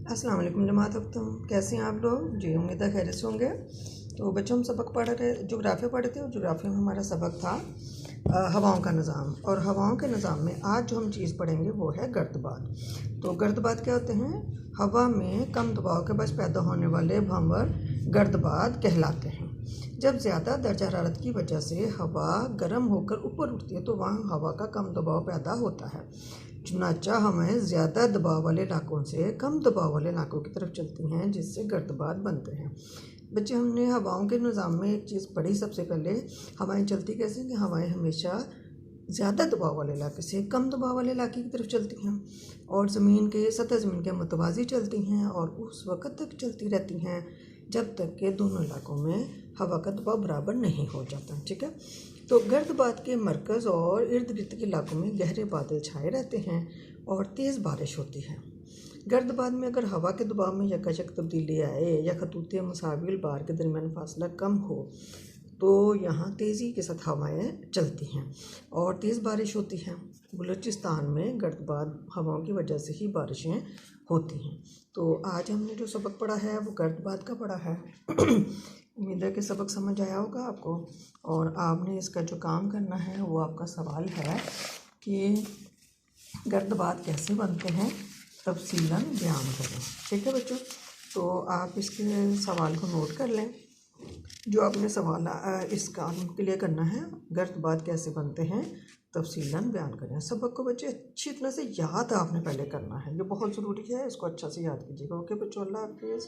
अस्सलाम वालेकुम जमात अख्तम, कैसे हैं आप लोग? जी उम्मीद है खैरियत से होंगे। तो बच्चों हम सबक पढ़ रहे, जोग्राफी पढ़े थे और जोग्राफी में हमारा सबक था हवाओं का निज़ाम। और हवाओं के निज़ाम में आज जो हम चीज़ पढ़ेंगे वो है गर्दबात। तो गर्दबात क्या होते हैं? हवा में कम दबाव के बस पैदा होने वाले भंवर गर्दबात कहलाते हैं। जब ज़्यादा दर्जा हरारत की वजह से हवा गर्म होकर ऊपर उठती है तो वहाँ हवा का कम दबाव पैदा होता है। चुनाचा हमें ज़्यादा दबाव वाले इलाकों से कम दबाव वाले इलाकों की तरफ चलती हैं, जिससे गर्दबात बनते हैं। बच्चे, हमने हवाओं के निज़ाम में एक चीज़ पढ़ी। सबसे पहले हवाएं चलती कैसे कि हवाएं हमेशा ज़्यादा दबाव वाले इलाके से कम दबाव वाले इलाके की तरफ चलती हैं और ज़मीन के मुतवाज़ी चलती हैं और उस वक़्त तक चलती रहती हैं जब तक कि दोनों इलाकों में हवा का दबाव बराबर नहीं हो जाता। ठीक है। तो गर्दबात के मरकज़ और इर्द गिर्द के इलाकों में गहरे बादल छाए रहते हैं और तेज़ बारिश होती है। गर्दबात में अगर हवा के दबाव में यकायक तब्दीली आए या खतूत मुसाविल बार के दरमियान फासला कम हो तो यहाँ तेज़ी के साथ हवाएं चलती हैं और तेज़ बारिश होती है। बलूचिस्तान में गर्दबात हवाओं की वजह से ही बारिशें होती हैं। तो आज हमने जो सबक पढ़ा है वो गर्दबात का पढ़ा है। उम्मीद है कि सबक समझ आया होगा आपको। और आपने इसका जो काम करना है वो आपका सवाल है कि गर्दबात कैसे बनते हैं, तफसीलन बयान करें। ठीक है बच्चों, तो आप इसके सवाल को नोट कर लें। जो आपने सवाल इस काम के लिए करना है, गर्दबात कैसे बनते हैं तफसीलन बयान करें। सबक को बच्चे अच्छी तरह से याद आपने पहले करना है, ये बहुत ज़रूरी है। इसको अच्छा से याद कीजिएगा। ओके बच्चों, अल्लाह हाफिज़।